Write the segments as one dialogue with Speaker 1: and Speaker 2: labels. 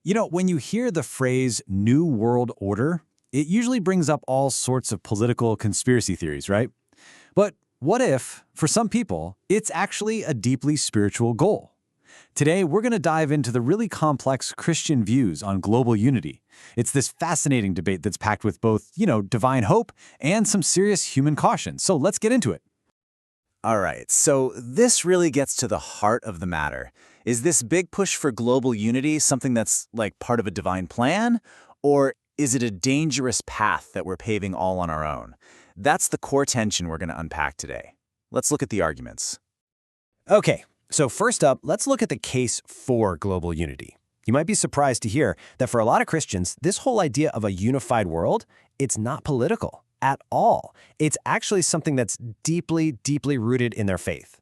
Speaker 1: When you hear the phrase New World Order, it usually brings up all sorts of political conspiracy theories, right? But what if, for some people, it's actually a deeply spiritual goal? Today, we're going to dive into the really complex Christian views on global unity. It's this fascinating debate that's packed with both, divine hope and some serious human caution. So let's get into it.
Speaker 2: All right, so this really gets to the heart of the matter. Is this big push for global unity something that's like part of a divine plan? Or is it a dangerous path that we're paving all on our own? That's the core tension we're going to unpack today. Let's look at the arguments.
Speaker 3: Okay, so first up, let's look at the case for global unity. You might be surprised to hear that for a lot of Christians, this whole idea of a unified world, it's not political at all. It's actually something that's deeply, deeply rooted in their faith.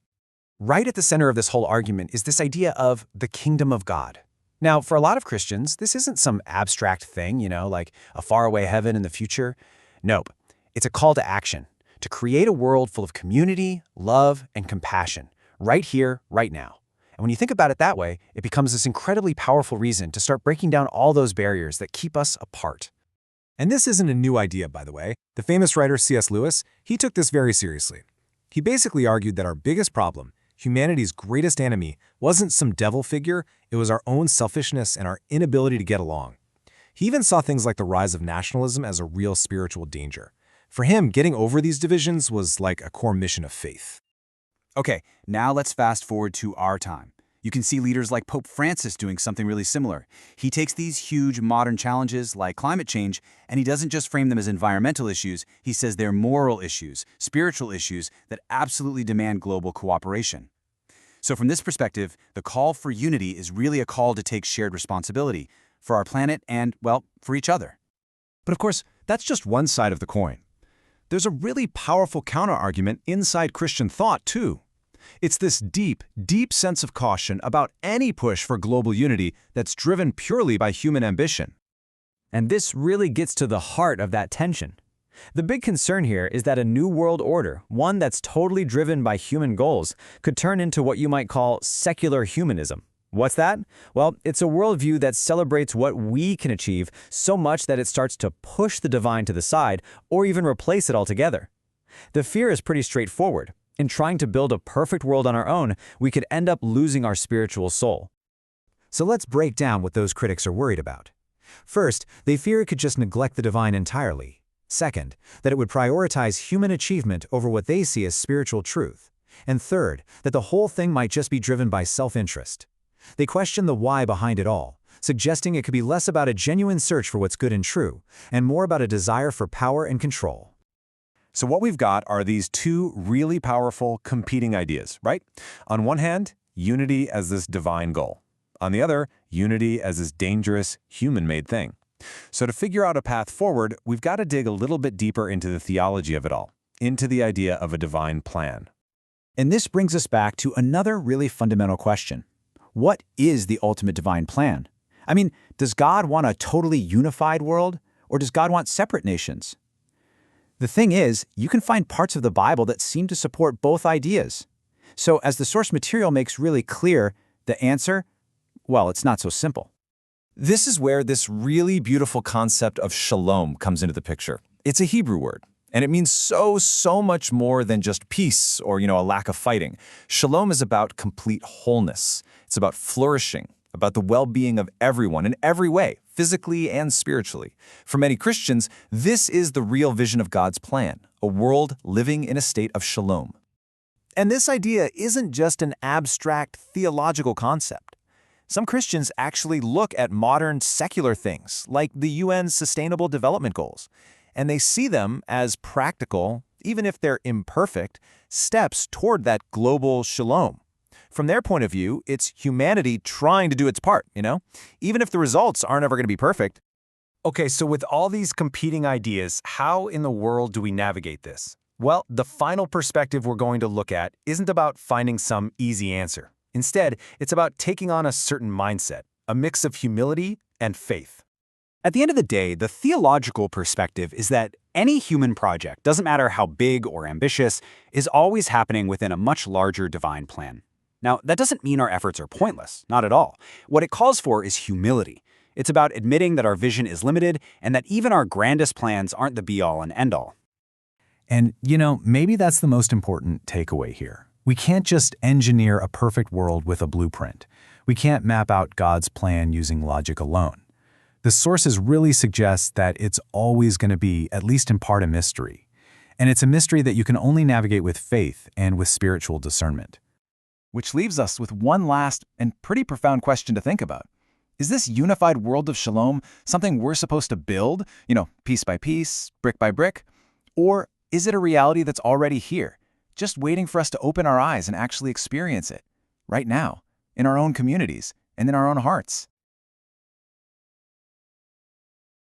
Speaker 3: Right at the center of this whole argument is this idea of the kingdom of God. Now, for a lot of Christians, this isn't some abstract thing, like a faraway heaven in the future. Nope. It's a call to action, to create a world full of community, love, and compassion, right here, right now. And when you think about it that way, it becomes this incredibly powerful reason to start breaking down all those barriers that keep us apart.
Speaker 4: And this isn't a new idea, by the way. The famous writer C.S. Lewis, he took this very seriously. He basically argued that our biggest problem, humanity's greatest enemy, wasn't some devil figure, it was our own selfishness and our inability to get along. He even saw things like the rise of nationalism as a real spiritual danger. For him, getting over these divisions was like a core mission of faith.
Speaker 5: Okay, now let's fast forward to our time. You can see leaders like Pope Francis doing something really similar. He takes these huge modern challenges like climate change, and he doesn't just frame them as environmental issues, he says they're moral issues, spiritual issues that absolutely demand global cooperation. So from this perspective, the call for unity is really a call to take shared responsibility for our planet and, well, for each other.
Speaker 4: But of course, that's just one side of the coin. There's a really powerful counterargument inside Christian thought, too. It's this deep, deep sense of caution about any push for global unity that's driven purely by human ambition.
Speaker 3: And this really gets to the heart of that tension. The big concern here is that a new world order, one that's totally driven by human goals, could turn into what you might call secular humanism. What's that? Well, it's a worldview that celebrates what we can achieve so much that it starts to push the divine to the side or even replace it altogether. The fear is pretty straightforward. In trying to build a perfect world on our own, we could end up losing our spiritual soul.
Speaker 4: So let's break down what those critics are worried about. First, they fear it could just neglect the divine entirely. Second, that it would prioritize human achievement over what they see as spiritual truth. And third, that the whole thing might just be driven by self-interest. They question the why behind it all, suggesting it could be less about a genuine search for what's good and true, and more about a desire for power and control.
Speaker 6: So what we've got are these two really powerful competing ideas, right? On one hand, unity as this divine goal. On the other, unity as this dangerous, human-made thing. So to figure out a path forward, we've got to dig a little bit deeper into the theology of it all, into the idea of a divine plan.
Speaker 2: And this brings us back to another really fundamental question. What is the ultimate divine plan? I mean, does God want a totally unified world, or does God want separate nations? The thing is, you can find parts of the Bible that seem to support both ideas. So as the source material makes really clear, the answer, well, it's not so simple.
Speaker 6: This is where this really beautiful concept of shalom comes into the picture. It's a Hebrew word, and it means so much more than just peace or, a lack of fighting. Shalom is about complete wholeness. It's about flourishing, about the well-being of everyone in every way, physically and spiritually. For many Christians, this is the real vision of God's plan, a world living in a state of shalom.
Speaker 4: And this idea isn't just an abstract theological concept. Some Christians actually look at modern secular things, like the UN's Sustainable Development Goals, and they see them as practical, even if they're imperfect, steps toward that global shalom. From their point of view, it's humanity trying to do its part, even if the results aren't ever going to be perfect. Okay, so with all these competing ideas, how in the world do we navigate this? Well, the final perspective we're going to look at isn't about finding some easy answer. Instead, it's about taking on a certain mindset, a mix of humility and faith.
Speaker 7: At the end of the day, the theological perspective is that any human project, doesn't matter how big or ambitious, is always happening within a much larger divine plan. Now, that doesn't mean our efforts are pointless, not at all. What it calls for is humility. It's about admitting that our vision is limited and that even our grandest plans aren't the be-all and end-all.
Speaker 1: And, maybe that's the most important takeaway here. We can't just engineer a perfect world with a blueprint. We can't map out God's plan using logic alone. The sources really suggest that it's always going to be, at least in part, a mystery. And it's a mystery that you can only navigate with faith and with spiritual discernment.
Speaker 4: Which leaves us with one last and pretty profound question to think about. Is this unified world of shalom something we're supposed to build, piece by piece, brick by brick? Or is it a reality that's already here, just waiting for us to open our eyes and actually experience it, right now, in our own communities and in our own hearts?